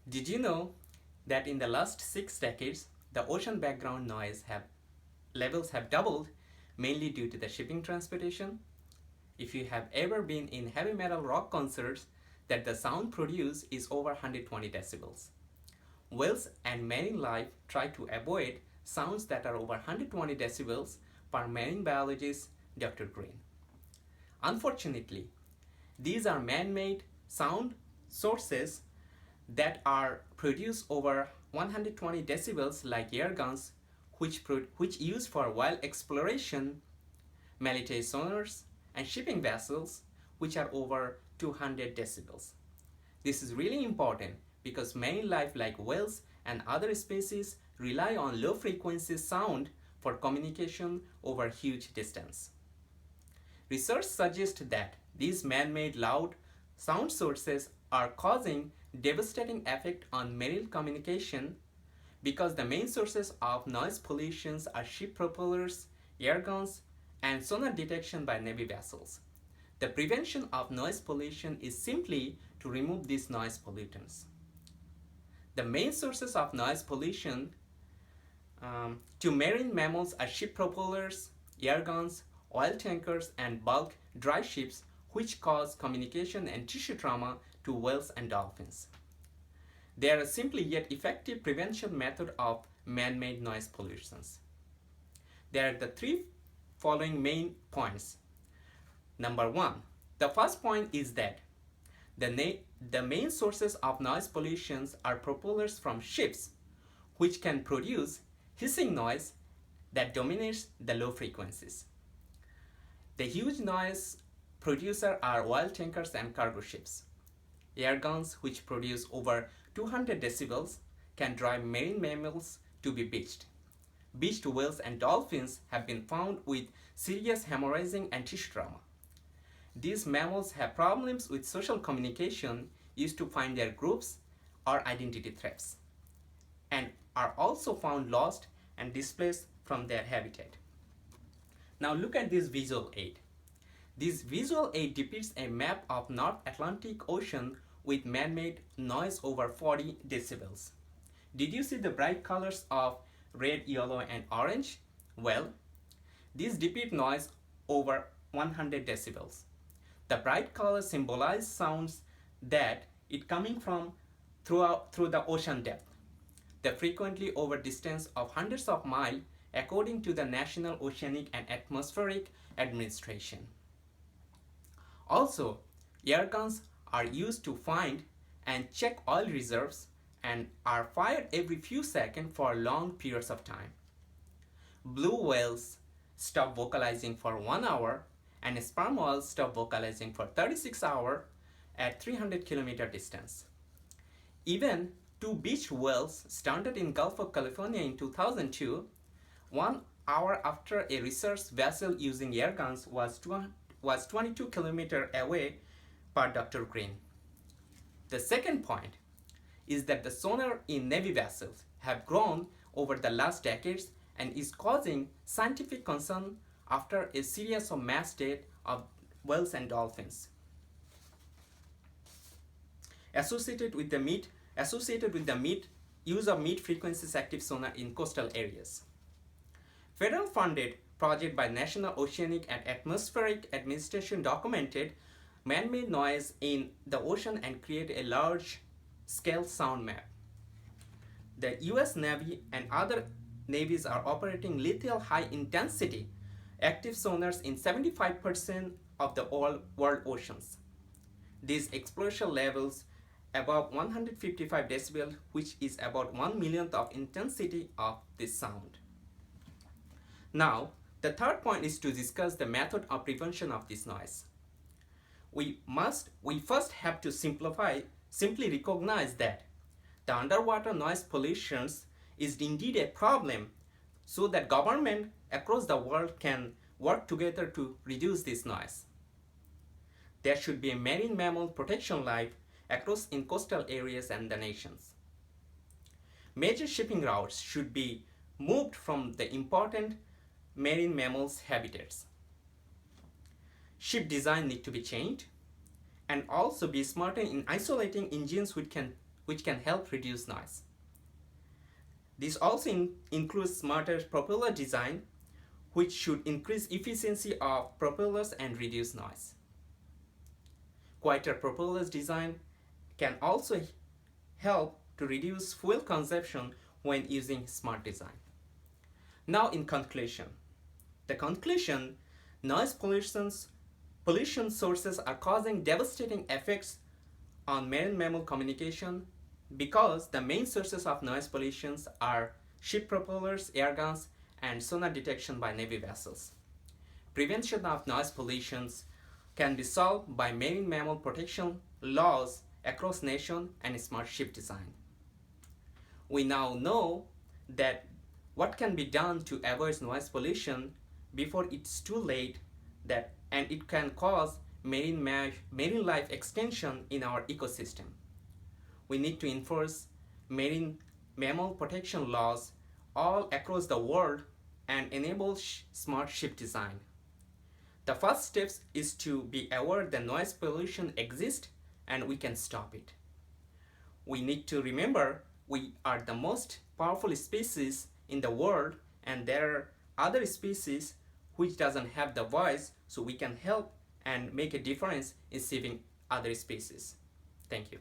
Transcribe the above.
Did you know that in the last 6 decades, the ocean background levels have doubled, mainly due to the shipping transportation? If you have ever been in heavy metal rock concerts, that the sound produced is over 120 decibels. Whales and marine life try to avoid sounds that are over 120 decibels per marine biologist Dr. Green. Unfortunately, these are man-made sound sources that are produced over 120 decibels like air guns which used for wild exploration, military sonars, and shipping vessels which are over 200 decibels. This is really important because marine life like whales and other species rely on low frequency sound for communication over huge distance. Research suggests that these man-made loud sound sources are causing devastating effect on marine communication because the main sources of noise pollution are ship propellers, air guns, and sonar detection by Navy vessels. The prevention of noise pollution is simply to remove these noise pollutants. The main sources of noise pollution to marine mammals are ship propellers, air guns, oil tankers, and bulk dry ships, which cause communication and tissue trauma to whales and dolphins. They are a simply yet effective prevention method of man-made noise pollutions. There are the three following main points. Number one, the first point is that the main sources of noise pollutions are propellers from ships, which can produce hissing noise that dominates the low frequencies. The huge noise producers are oil tankers and cargo ships. Air guns, which produce over 200 decibels, can drive marine mammals to be beached. Beached whales and dolphins have been found with serious hemorrhaging and tissue trauma. These mammals have problems with social communication used to find their groups or identity threats, and are also found lost and displaced from their habitat. Now look at this visual aid. This visual aid depicts a map of North Atlantic Ocean with man-made noise over 40 decibels. Did you see the bright colors of red, yellow, and orange? Well, these depict noise over 100 decibels. The bright colors symbolize sounds that it coming from through the ocean depth. They frequently over distance of hundreds of miles according to the National Oceanic and Atmospheric Administration. Also, air guns are used to find and check oil reserves and are fired every few seconds for long periods of time. Blue whales stop vocalizing for 1 hour and sperm whales stop vocalizing for 36 hours at 300-kilometer distance. Even two beached whales stranded in Gulf of California in 2002, 1 hour after a research vessel using air guns was 22 kilometers away per Dr. Green. The second point is that the sonar in Navy vessels have grown over the last decades and is causing scientific concern after a series of mass deaths of whales and dolphins. Associated with the use of mid-frequency active sonar in coastal areas. Federal funded project by National Oceanic and Atmospheric Administration documented man-made noise in the ocean and created a large-scale sound map. The US Navy and other navies are operating lethal high-intensity active sonars in 75% of the world oceans. These explosion levels above 155 decibel, which is about 1/1,000,000th of intensity of this sound. Now, the third point is to discuss the method of prevention of this noise. We first have to simply recognize that the underwater noise pollution is indeed a problem, so that government across the world can work together to reduce this noise. There should be a marine mammal protection life across in coastal areas and the nations. Major shipping routes should be moved from the important marine mammals' habitats. Ship design need to be changed and also be smarter in isolating engines which can which can help reduce noise. This also includes smarter propeller design, which should increase efficiency of propellers and reduce noise. Quieter propellers design can also help to reduce fuel consumption when using smart design. Now in conclusion, noise pollution sources are causing devastating effects on marine mammal communication because the main sources of noise pollution are ship propellers, air guns, and sonar detection by Navy vessels. Prevention of noise pollution can be solved by marine mammal protection laws across nations and smart ship design. We now know that what can be done to avoid noise pollution before it's too late, and it can cause marine life extinction in our ecosystem. We need to enforce marine mammal protection laws all across the world and enable smart ship design. The first step is to be aware that noise pollution exists and we can stop it. We need to remember we are the most powerful species in the world, and there are other species which doesn't have the voice, so we can help and make a difference in saving other species. Thank you.